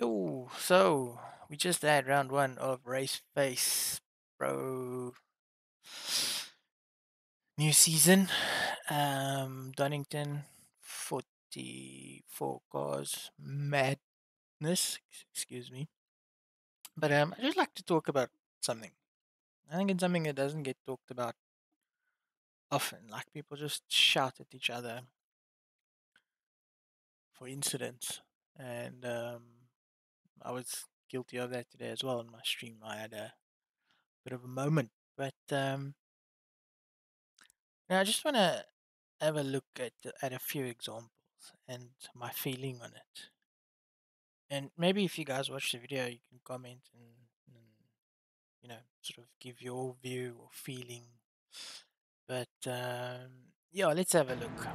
Yo, so we just had round one of Race Face Pro new season. Donington 44 cars madness. Excuse me. But I just like to talk about something. I think it's something that doesn't get talked about often. Like people just shout at each other for incidents, and I was guilty of that today as well in my stream. I had a bit of a moment, but now, I just want to have a look at a few examples and my feeling on it. And maybe if you guys watch the video, you can comment and sort of give your view or feeling. But yeah, let's have a look.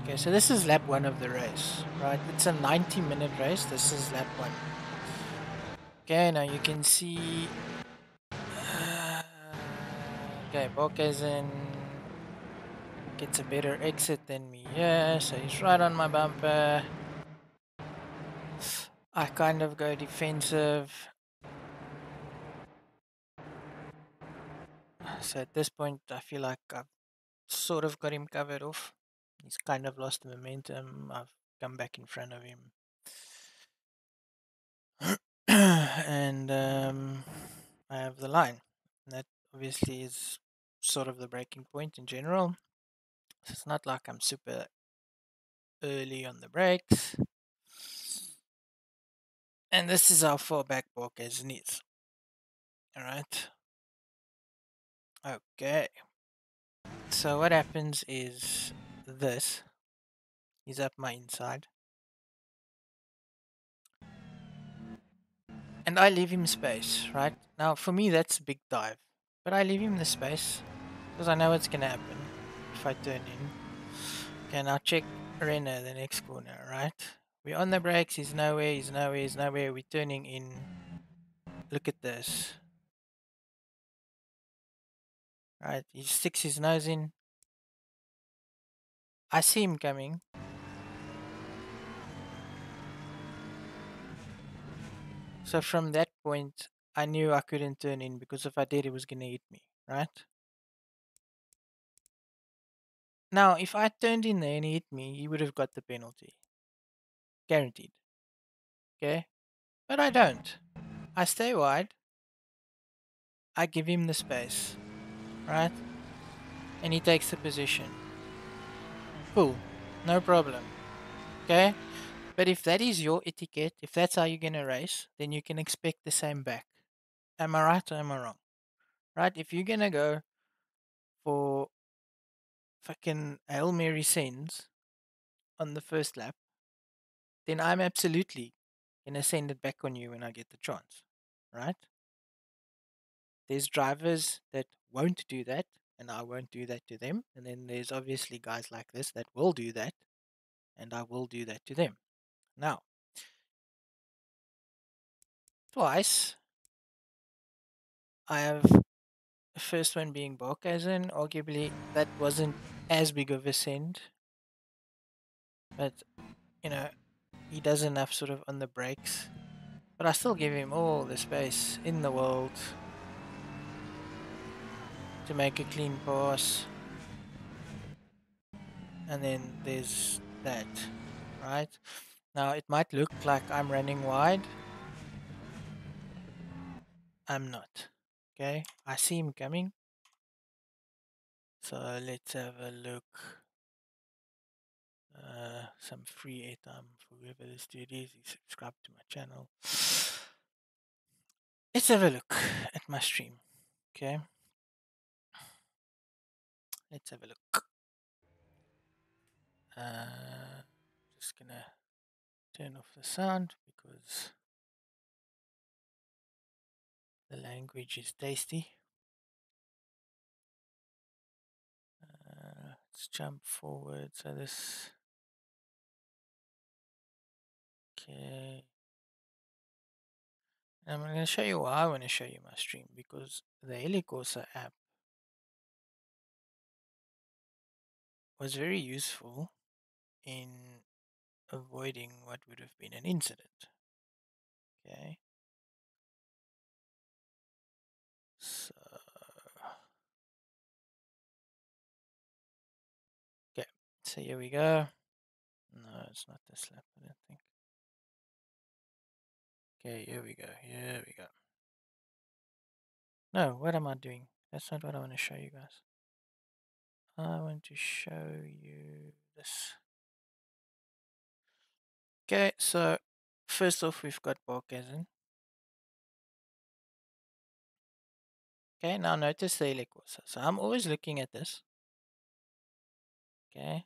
Okay, so this is lap one of the race, right? It's a 90-minute race. This is lap one. Okay, now you can see. Okay, Bokezen gets a better exit than me. Yeah, so he's right on my bumper. I kind of go defensive. So at this point, I feel like I've sort of got him covered off. He's kind of lost momentum. I've come back in front of him. And I have the line. That obviously is sort of the breaking point in general. So it's not like I'm super early on the brakes. And this is how far back walk as it is. Alright. Okay. So what happens is this. He's up my inside. And I leave him space, right? Now, for me, that's a big dive. But I leave him the space because I know what's going to happen if I turn in. Okay, now check Renner, the next corner, right? We're on the brakes. He's nowhere, he's nowhere, he's nowhere. We're turning in. Look at this. Right? He sticks his nose in. I see him coming. So from that point, I knew I couldn't turn in because if I did, it was going to hit me, right? Now, if I turned in there and he hit me, he would have got the penalty. Guaranteed. Okay? But I don't. I stay wide. I give him the space, right? And he takes the position. Cool. No problem. Okay? But if that is your etiquette, if that's how you're going to race, then you can expect the same back. Am I right or am I wrong? Right? If you're going to go for fucking Hail Mary sends on the first lap, then I'm absolutely going to send it back on you when I get the chance. Right? There's drivers that won't do that, and I won't do that to them. And then there's obviously guys like this that will do that, and I will do that to them. Now, twice, I have the first one being Borkazen. Arguably, that wasn't as big of a send, but you know, he does enough sort of on the brakes. But I still give him all the space in the world to make a clean pass. And then there's that, right? Now, it might look like I'm running wide. I'm not. Okay, I see him coming. So let's have a look. Some free airtime for whoever this dude is. He subscribed to my channel. Let's have a look at my stream. Okay, let's have a look. Just gonna turn off the sound because the language is tasty. Let's jump forward. So this. Okay. I'm going to show you why I want to show you my stream because the Helicorsa app was very useful in avoiding what would have been an incident. Okay. So, okay. So here we go. No, it's not this lap, I don't think. Okay, here we go. Here we go. No, what am I doing? That's not what I want to show you guys. I want to show you this. Okay, so first off, we've got Barkazin. Okay, now notice the helicourse. So I'm always looking at this. Okay.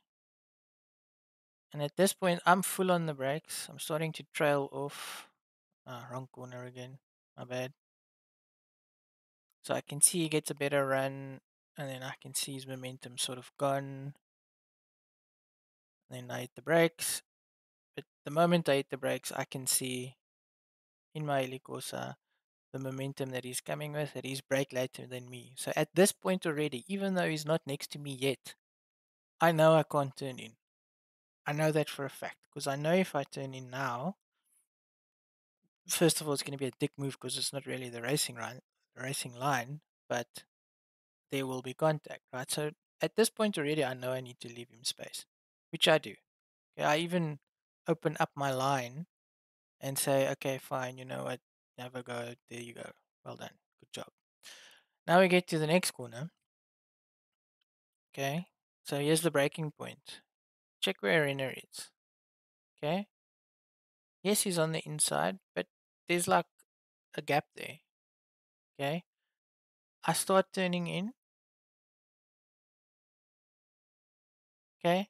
And at this point, I'm full on the brakes. I'm starting to trail off. Ah, wrong corner again. My bad. So I can see he gets a better run. And then I can see his momentum sort of gone. Then I hit the brakes. But the moment I hit the brakes, I can see in my helicourse the momentum that he's coming with, that he's brake later than me. So at this point already, even though he's not next to me yet, I know I can't turn in. I know that for a fact because I know if I turn in now, first of all, it's going to be a dick move because it's not really racing line, but there will be contact, right? So at this point already, I know I need to leave him space, which I do. Okay, I even open up my line and say, okay, fine, you know what, have a go. There you go. Well done. Good job. Now we get to the next corner. Okay, so here's the breaking point. Check where Renner is. Okay, yes, he's on the inside, but there's like a gap there. Okay, I start turning in. Okay,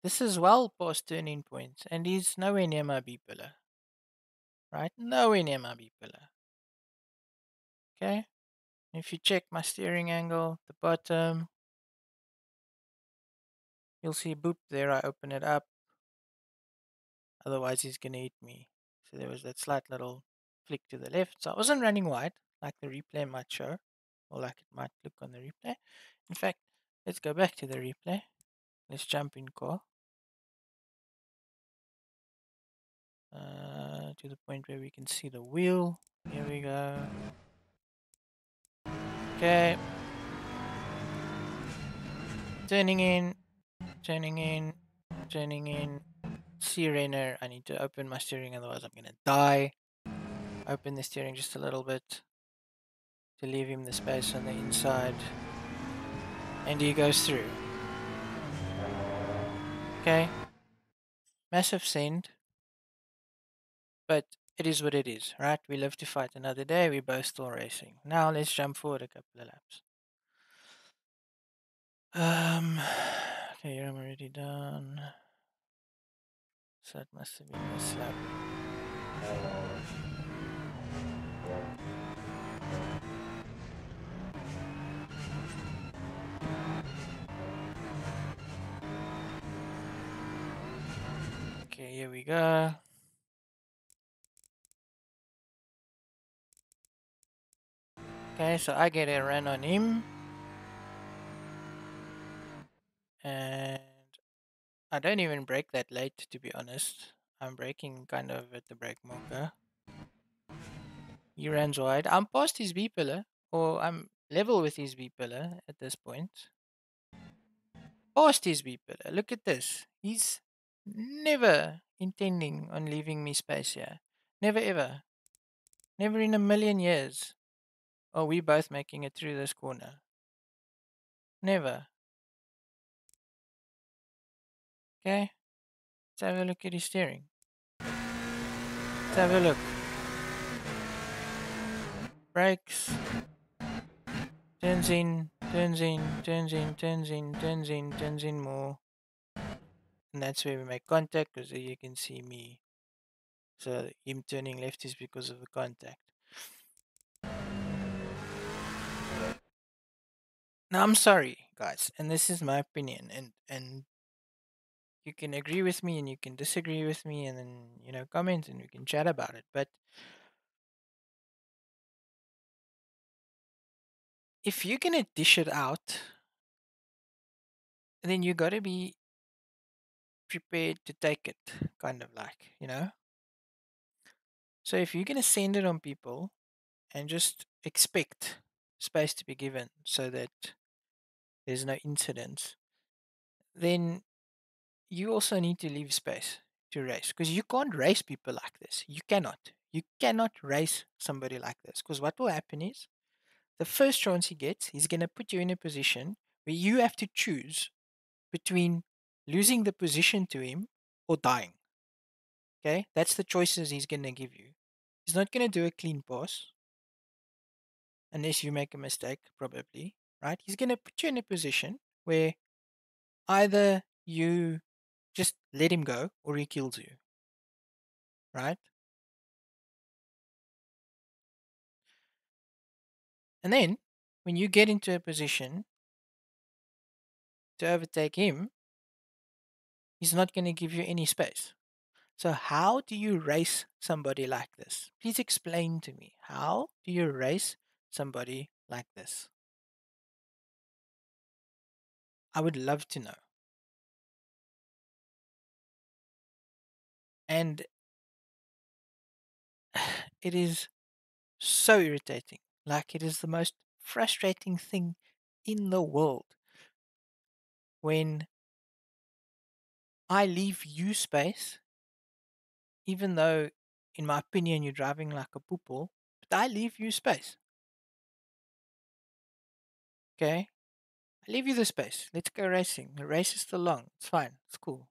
this is well past turning points, and he's nowhere near my B pillar. Right, nowhere near my B pillar. Okay, if you check my steering angle, the bottom, you'll see boop there. I open it up. Otherwise, he's gonna hit me. So there was that slight little flick to the left. So I wasn't running wide like the replay might show, or like it might look on the replay. In fact, let's go back to the replay. Let's jump in car to the point where we can see the wheel. Here we go. Okay, turning in, turning in, turning in. See Rainer, I need to open my steering, otherwise I'm gonna die. Open the steering just a little bit to leave him the space on the inside. And he goes through. Okay. Massive send. But it is what it is, right? We live to fight another day. We're both still racing. Now let's jump forward a couple of laps. Okay, I'm already done. So it must have been this lap. Okay, here we go. Okay, so I get a run on him. And I don't even brake that late, to be honest. I'm braking kind of at the brake marker. He runs wide. I'm past his B pillar, or I'm level with his B pillar at this point. Past his B pillar. Look at this. He's never intending on leaving me space here. Never ever. Never in a million years. Are we both making it through this corner? Never. Okay? Let's have a look at his steering. Let's have a look. Brakes. Turns in, turns in, turns in, turns in, turns in, turns in more. And that's where we make contact because you can see me. So him turning left is because of the contact. Now I'm sorry, guys, and this is my opinion, and you can agree with me and you can disagree with me, and then comment and we can chat about it. But if you're gonna dish it out, then you gotta be prepared to take it, kind of like. So if you're going to send it on people and just expect space to be given so that there's no incidents, then you also need to leave space to race because you can't race people like this. You cannot. You cannot race somebody like this because what will happen is the first chance he gets, he's going to put you in a position where you have to choose between losing the position to him or dying. Okay, that's the choices he's going to give you. He's not going to do a clean pass unless you make a mistake, probably, right? He's going to put you in a position where either you just let him go or he kills you, right? And then when you get into a position to overtake him, he's not going to give you any space. So, how do you race somebody like this? Please explain to me. How do you race somebody like this? I would love to know. And it is so irritating. Like, it is the most frustrating thing in the world when I leave you space, even though, in my opinion, you're driving like a poople, but I leave you space. Okay? I leave you the space. Let's go racing. The race is still long. It's fine. It's cool.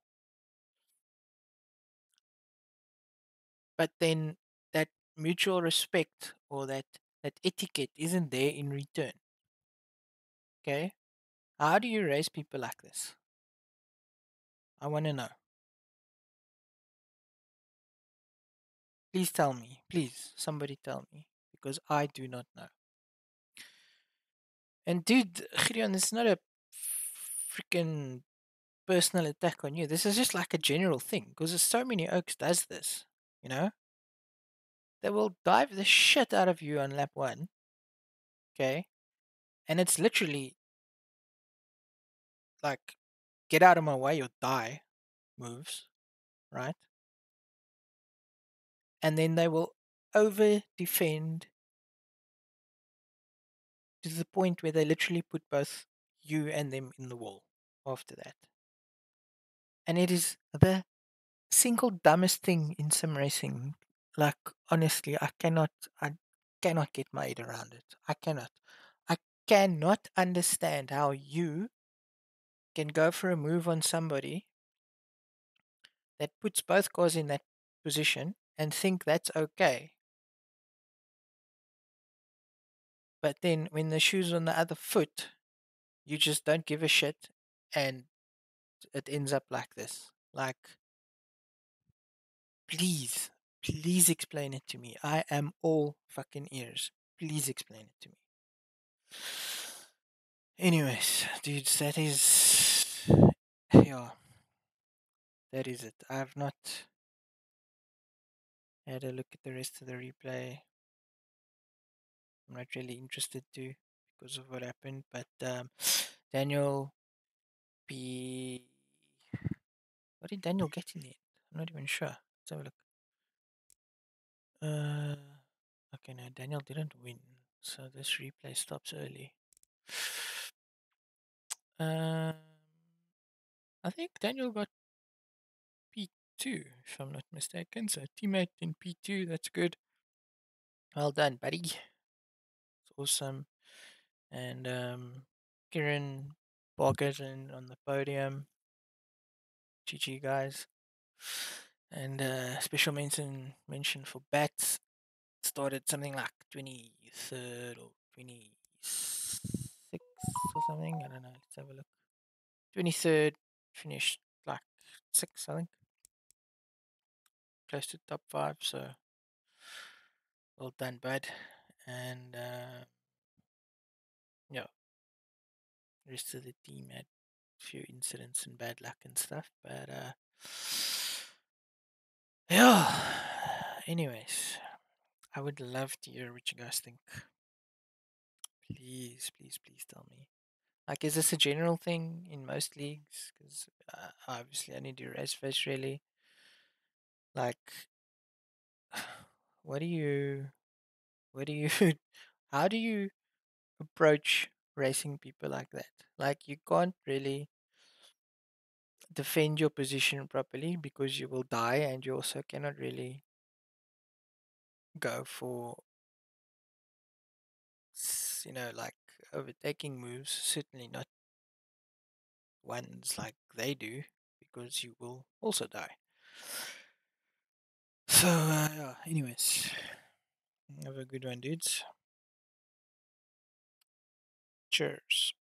But then that mutual respect or that etiquette isn't there in return. Okay? How do you raise people like this? I want to know. Please tell me. Please, somebody tell me. Because I do not know. And dude, Gideon, it's not a freaking personal attack on you. This is just like a general thing. Because there's so many Oaks does this. You know? They will dive the shit out of you on lap one. Okay? And it's literally like get out of my way or die moves, right? And then they will over defend to the point where they literally put both you and them in the wall after that. And it is the single dumbest thing in sim racing. Like honestly, I cannot get my head around it. I cannot understand how you can go for a move on somebody that puts both cars in that position and think that's okay. But then when the shoe's on the other foot, you just don't give a shit and it ends up like this. Like, please, please explain it to me. I am all fucking ears. Please explain it to me. Anyways, dudes, that is. Yeah, that is it. I have not had a look at the rest of the replay. I'm not really interested to because of what happened. But Daniel P. What did Daniel get in the end? I'm not even sure. Let's have a look. Uh, okay, now Daniel didn't win, so this replay stops early. Um, I think Daniel got P2, if I'm not mistaken. So teammate in P2, that's good. Well done, buddy. It's awesome. And Kieran Bargatin on the podium. GG guys. And special mention for Bats. Started something like 23rd or 26th or something. I don't know. Let's have a look. 23rd, finished like 6th, I think. Close to top 5. So well done, bud. And yeah, the rest of the team had a few incidents and bad luck and stuff. But yeah. Anyways, I would love to hear what you guys think. Please, please, please tell me. Like, is this a general thing in most leagues? Because obviously I need to race face really. Like, what do you, what do you, how do you approach racing people like that? Like, you can't really defend your position properly because you will die, and you also cannot really go for, like overtaking moves. Certainly not ones like they do, because you will also die. So, yeah, anyways, have a good one, dudes. Cheers.